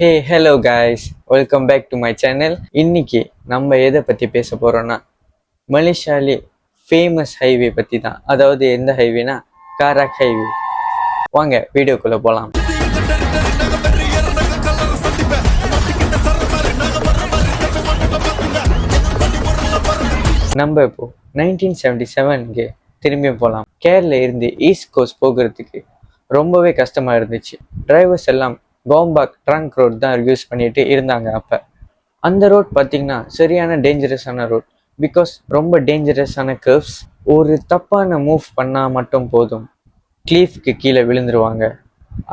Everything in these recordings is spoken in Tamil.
Hey hello guys, welcome back to my channel. இன்னைக்கு நம்ம எதை பற்றி பேச போகிறோன்னா மலேசியாலே ஃபேமஸ் ஹைவே பற்றி தான். அதாவது எந்த ஹைவேனா காராக் ஹைவே. வாங்க வீடியோக்குள்ளே போகலாம். நம்ம இப்போ 1977க்கு திரும்பி போகலாம். கேரளா இருந்து ஈஸ்ட் கோஸ்ட் போகிறதுக்கு ரொம்பவே கஷ்டமாக இருந்துச்சு. டிரைவர்ஸ் எல்லாம் கோம்பாக் ட்ரங்க் ரோட் தான் யூஸ் பண்ணிட்டு இருந்தாங்க. அப்போ அந்த ரோட் பார்த்தீங்கன்னா சரியான டேஞ்சரஸான ரோட். பிகாஸ் ரொம்ப டேஞ்சரஸான கர்வ்ஸ். ஒரு தப்பான மூவ் பண்ணால் மட்டும் போதும், கிளீஃப்க்கு கீழே விழுந்துருவாங்க.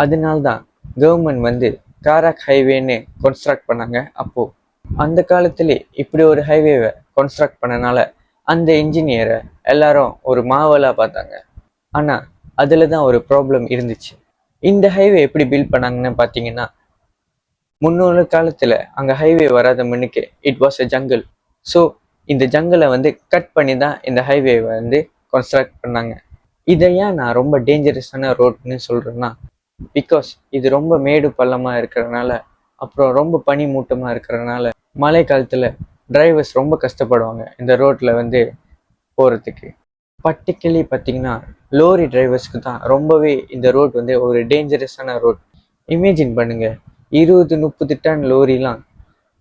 அதனால தான் கவர்மெண்ட் காராக் ஹைவேன்னு கன்ஸ்ட்ரக்ட் பண்ணாங்க. அப்போது அந்த காலத்துல இப்படி ஒரு ஹைவேவை கன்ஸ்ட்ரக்ட் பண்ணனால அந்த இன்ஜினியரை எல்லாரும் ஒரு மாவலாக பார்த்தாங்க. ஆனால் அதில் தான் ஒரு ப்ராப்ளம் இருந்துச்சு. இந்த ஹைவே எப்படி பில்ட் பண்ணாங்கன்னு பார்த்தீங்கன்னா, முன்னொரு காலத்தில் அங்கே ஹைவே வராத முன்னுக்கு it was a jungle. So இந்த ஜங்கிளை கட் பண்ணி தான் இந்த ஹைவேவை கன்ஸ்ட்ரக்ட் பண்ணாங்க. இதை ஏன் நான் ரொம்ப டேஞ்சரஸான ரோட்னு சொல்கிறேன்னா, பிகாஸ் இது ரொம்ப மேடு பள்ளமாக இருக்கிறதுனால, அப்புறம் ரொம்ப பனி மூட்டமாக இருக்கிறதுனால மழை காலத்தில் டிரைவர்ஸ் ரொம்ப கஷ்டப்படுவாங்க இந்த ரோட்டில் போகிறதுக்கு. பர்டிகுலர்லி பார்த்தீங்கன்னா லோரி டிரைவர்ஸ்க்கு தான் ரொம்பவே இந்த ரோட் ஒரு டேஞ்சரஸான ரோட். இமேஜின் பண்ணுங்கள், 20-30 டன் லோரிலாம்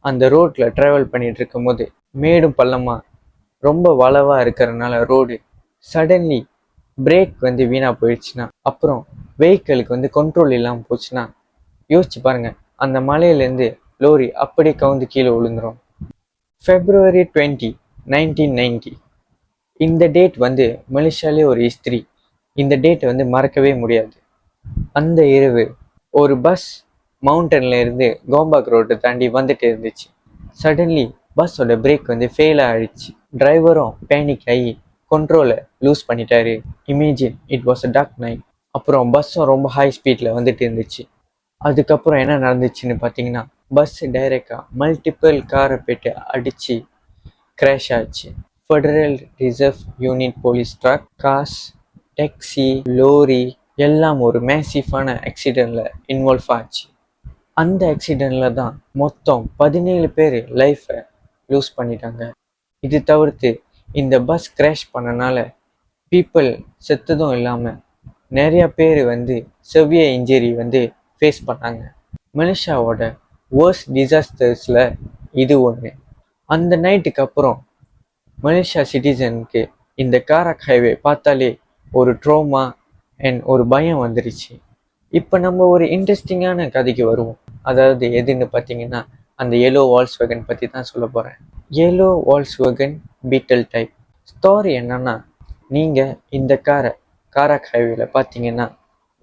அந்த ரோட்டில் ட்ராவல் பண்ணிட்டு இருக்கும் போது மேடும் பள்ளமாக ரொம்ப வளவாக இருக்கிறதுனால ரோடு சடன்லி பிரேக் வீணாக போயிடுச்சுன்னா, அப்புறம் வெஹிக்கிளுக்கு கண்ட்ரோல் இல்லாமல் போச்சுன்னா யோசிச்சு பாருங்கள், அந்த மலையிலேருந்து லோரி அப்படியே கவுந்து கீழே விழுந்துடும். February 20, 1990 இந்த டேட் மலேசியாலே ஒரு ஹிஸ்ட்ரி. இந்த டேட்டை மறக்கவே முடியாது. அந்த இரவு ஒரு பஸ் மவுண்டன்ல இருந்து கோம்பாக் ரோட்டை தாண்டி வந்துட்டு இருந்துச்சு. சடன்லி பஸ்ஸோட பிரேக் ஃபெயில் ஆகிடுச்சு. டிரைவரும் பேனிக் ஆகி கண்ட்ரோலை லூஸ் பண்ணிட்டாரு. Imagine it was a dark night. அப்புறம் பஸ்ஸும் ரொம்ப ஹை ஸ்பீடில் வந்துட்டு இருந்துச்சு. அதுக்கப்புறம் என்ன நடந்துச்சுன்னு பார்த்தீங்கன்னா, பஸ் டைரெக்டாக மல்டிபிள் காரை போய்ட்டு அடித்து கிராஷ் ஆச்சு. Federal reserve unit police truck, cars, taxi, lorry எல்லாம் ஒரு மேசிஃபான ஆக்சிடெண்ட்டில் இன்வால்வ் ஆச்சு. அந்த ஆக்சிடெண்ட்டில் தான் மொத்தம் 17 பேர் லைஃப்பை லூஸ் பண்ணிட்டாங்க. இது தவிர்த்து இந்த பஸ் கிராஷ் பண்ணனால பீப்புள் செத்ததும் இல்லாமல் நிறையா பேர் செவியர் இன்ஜுரி ஃபேஸ் பண்ணாங்க. மலேசியாவோட வேர்ஸ்ட் டிசாஸ்டர்ஸில் இது ஒன்று. அந்த நைட்டுக்கு அப்புறம் மலேசியா சிட்டிசனுக்கு இந்த காராக் ஹைவே பார்த்தாலே ஒரு ட்ரோமா அண்ட் ஒரு பயம் வந்துருச்சு. இப்போ நம்ம ஒரு இன்ட்ரெஸ்டிங்கான கதைக்கு வருவோம். அதாவது எதுன்னு பார்த்தீங்கன்னா, அந்த எல்லோ வால்ஸ்வேகன் பற்றி தான் சொல்ல போகிறேன். Yellow வால்ஸ்வேகன் beetle type. ஸ்டோரி என்னன்னா, நீங்கள் இந்த காராக் ஹைவேல பார்த்தீங்கன்னா,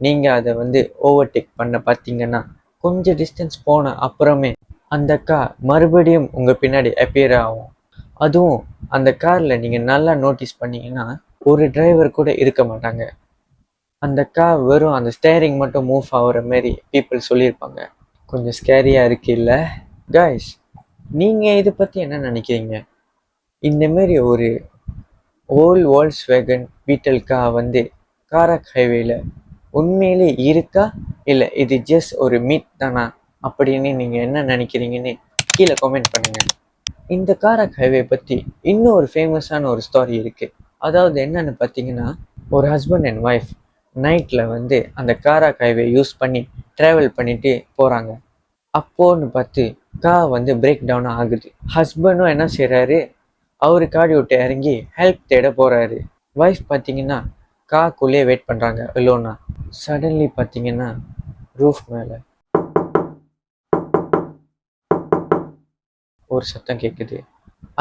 நீங்கள் அதை ஓவர்டேக் பண்ண பார்த்தீங்கன்னா, கொஞ்சம் டிஸ்டன்ஸ் போன அப்புறமே அந்த கார் மறுபடியும் உங்கள் பின்னாடி அப்பியர் ஆகும். அதுவும் அந்த காரில் நீங்கள் நல்லா நோட்டீஸ் பண்ணீங்கன்னா ஒரு டிரைவர் கூட இருக்க மாட்டாங்க. அந்த கார் வெறும் அந்த ஸ்டேரிங் மட்டும் மூவ் ஆகிற மாரி பீப்புள் சொல்லியிருப்பாங்க. கொஞ்சம் ஸ்கேரியாக இருக்கு இல்லை காய்ஸ்? நீங்கள் இதை பற்றி என்ன நினைக்கிறீங்க? இந்தமாரி ஒரு ஓல்ட் வால்ஸ்வேகன் பீட்டல் கார் காராக் ஹைவேல உண்மையிலே இருக்கா, இல்லை இது ஜஸ்ட் ஒரு மீட் தானா அப்படின்னு நீங்கள் என்ன நினைக்கிறீங்கன்னு கீழே கமெண்ட் பண்ணுங்கள். இந்த காராக் ஹைவே பற்றி இன்னும் ஒரு ஃபேமஸான ஒரு ஸ்டோரி இருக்குது. அதாவது என்னென்னு பார்த்தீங்கன்னா, ஒரு ஹஸ்பண்ட் அண்ட் ஒய்ஃப் நைட்டில் அந்த காராக் ஹைவே யூஸ் பண்ணி ட்ராவல் பண்ணிட்டு போகிறாங்க. அப்போன்னு பார்த்து கார் பிரேக் டவுன் ஆகுது. ஹஸ்பண்டும் என்ன செய்கிறாரு, அவரு காடி விட்டு இறங்கி ஹெல்ப் தேட போகிறாரு. ஒய்ஃப் பார்த்தீங்கன்னா காருக்குள்ளே வெயிட் பண்ணுறாங்க எல்லோனா. சடன்லி பார்த்தீங்கன்னா ரூஃப் மேலே ஒரு சத்தம் கேட்குது.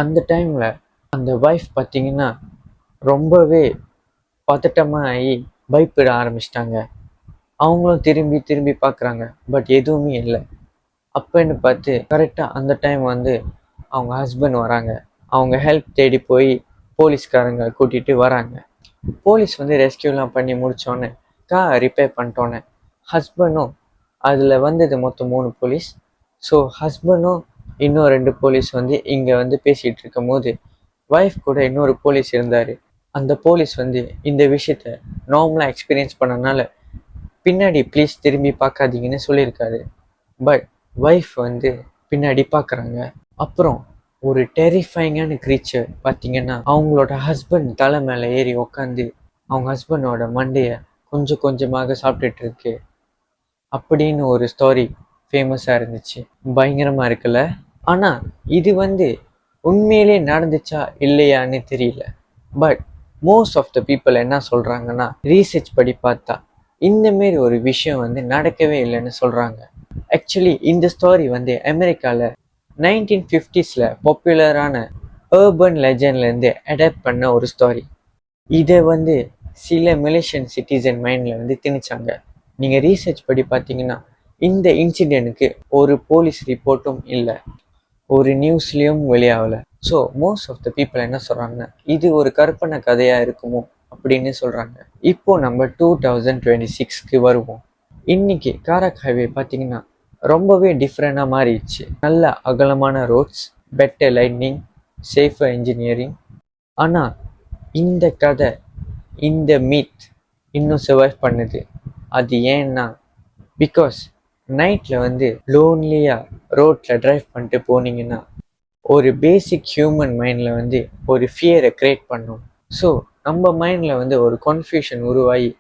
அந்த டைமில் அந்த ஒய்ஃப் பார்த்தீங்கன்னா ரொம்பவே பதட்டமாக ஆகி பயப்பட ஆரம்பிச்சிட்டாங்க. அவங்களும் திரும்பி திரும்பி பார்க்குறாங்க, பட் எதுவுமே இல்லை. அப்போன்னு பார்த்து கரெக்டாக அந்த டைம் அவங்க ஹஸ்பண்ட் வராங்க. அவங்க ஹெல்ப் தேடி போய் போலீஸ்காரங்க கூட்டிகிட்டு வராங்க. போலீஸ் ரெஸ்கியூலாம் பண்ணி முடித்தோன்னே கார் ரிப்பேர் பண்ணிட்டோன்னே ஹஸ்பண்டும் அதில் வந்தது மொத்தம் 3 போலீஸ். ஸோ ஹஸ்பண்டும் இன்னும் 2 போலீஸ் இங்கே பேசிகிட்டு இருக்கும் போது ஒய்ஃப் கூட இன்னொரு போலீஸ் இருந்தார். அந்த போலீஸ் இந்த விஷயத்த நார்மலாக எக்ஸ்பீரியன்ஸ் பண்ணனால பின்னாடி ப்ளீஸ் திரும்பி பார்க்காதீங்கன்னு சொல்லியிருக்காரு. பட் ஒய்ஃப் வந்து பின்னாடி பார்க்குறாங்க. அப்புறம் ஒரு டெரிஃபைங்கான க்ரீச்சர் பார்த்தீங்கன்னா அவங்களோட ஹஸ்பண்ட் தலை மேலே ஏறி உக்காந்து அவங்க ஹஸ்பண்டோட மண்டையை கொஞ்சம் கொஞ்சமாக சாப்பிட்டுட்டு இருக்கு அப்படின்னு ஒரு ஸ்டோரி ஃபேமஸாக இருந்துச்சு. பயங்கரமாக இருக்குல்ல. ஆனால் இது வந்து உண்மையிலே நடந்துச்சா இல்லையான்னு தெரியல. But most of the people என்ன சொல்கிறாங்கன்னா, ரீசர்ச் படி பார்த்தா இந்தமாரி ஒரு விஷயம் வந்து நடக்கவே இல்லைன்னு சொல்கிறாங்க. ஆக்சுவலி இந்த ஸ்டோரி வந்து அமெரிக்காவில் 1950s பாப்புலரான ஏர்பன் லெஜண்ட்லேருந்து அடாப்ட் பண்ண ஒரு ஸ்டோரி. இதை வந்து சில மலேசியன் சிட்டிசன் மைண்டில் வந்து திணிச்சாங்க. நீங்கள் ரீசர்ச் படி பார்த்தீங்கன்னா இந்த இன்சிடென்ட்டுக்கு ஒரு போலீஸ் ரிப்போர்ட்டும் இல்லை, ஒரு நியூஸ்லேயும் வெளியாகலை. So most of the people என்ன சொல்கிறாங்கன்னா இது ஒரு கற்பனை கதையாக இருக்குமோ அப்படின்னு சொல்கிறாங்க. இப்போ நம்ம 2026க்கு வருவோம். இன்னைக்கு காரக் ஹைவே பார்த்தீங்கன்னா ரொம்பவே டிஃப்ரெண்டாக மாறிடுச்சு. நல்ல அகலமான roads, better lightning, safer engineering. ஆனால் இந்த கதை, இந்த மீத் இன்னும் சர்வைவ் பண்ணுது. அது ஏன்னா பிகாஸ் நைட்டில் வந்து லோன்லியாக ரோட்டில் ட்ரைவ் பண்ணிட்டு போனீங்கன்னா ஒரு பேசிக் ஹியூமன் மைண்டில் வந்து ஒரு ஃபியரை க்ரியேட் பண்ணும். ஸோ நம்ம மைண்டில் வந்து ஒரு கன்ஃபியூஷன் உருவாகி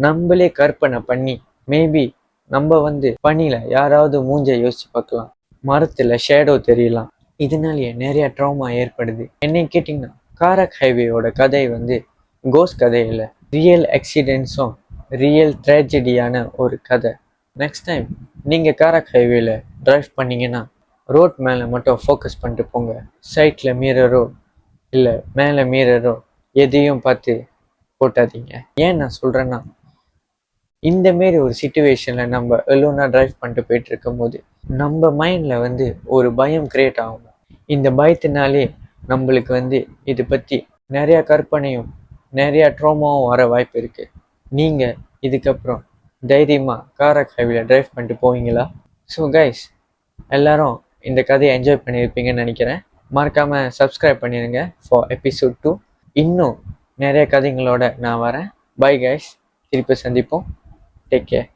நம்மளே கற்பனை பண்ணி மேபி நம்ம வந்து பனியில் யாராவது மூஞ்சை யோசிச்சு பார்க்கலாம், மரத்தில் ஷேடோ தெரியலாம். இதனாலேயே நிறைய ட்ராமா ஏற்படுது. என்னை கேட்டிங்கன்னா காரக் ஹைவேயோட கதை வந்து கோஸ்ட் கதை இல்லை, ரியல் ஆக்சிடென்ட்ஸும் ரியல் ட்ராஜடியான ஒரு கதை. நெக்ஸ்ட் டைம் நீங்கள் காரக் ஹைவேல ட்ரைவ் பண்ணிங்கன்னா ரோட் மேலே மட்டும் ஃபோக்கஸ் பண்ணிட்டு போங்க. சைட்டில் மிரரோ இல்லை மேலே மிரரோ எதையும் பார்த்து போட்டாதீங்க. ஏன் நான் சொல்கிறேன்னா இந்தமாரி ஒரு சுச்சுவேஷனில் நம்ம எலோனாக ட்ரைவ் பண்ணிட்டு போயிட்டு இருக்கும் போது நம்ம மைண்டில் வந்து ஒரு பயம் க்ரியேட் ஆகும். இந்த பயத்தினாலே நம்மளுக்கு வந்து இதை பற்றி நிறையா கற்பனையும் நிறையா ட்ராமாவும் வர வாய்ப்பு இருக்குது. நீங்கள் இதுக்கப்புறம் தைரியமாக காரக் ஹைவேல ட்ரைவ் பண்ணிட்டு போவீங்களா? ஸோ கைஸ், எல்லாரும் இந்த கதையை என்ஜாய் பண்ணியிருப்பீங்கன்னு நினைக்கிறேன். மறக்காமல் சப்ஸ்கிரைப் பண்ணிடுங்க ஃபார் எபிசோட் 2. இன்னும் நிறைய கதைங்களோட நான் வரேன். பை கைஸ், திருப்பி சந்திப்போம். Take care.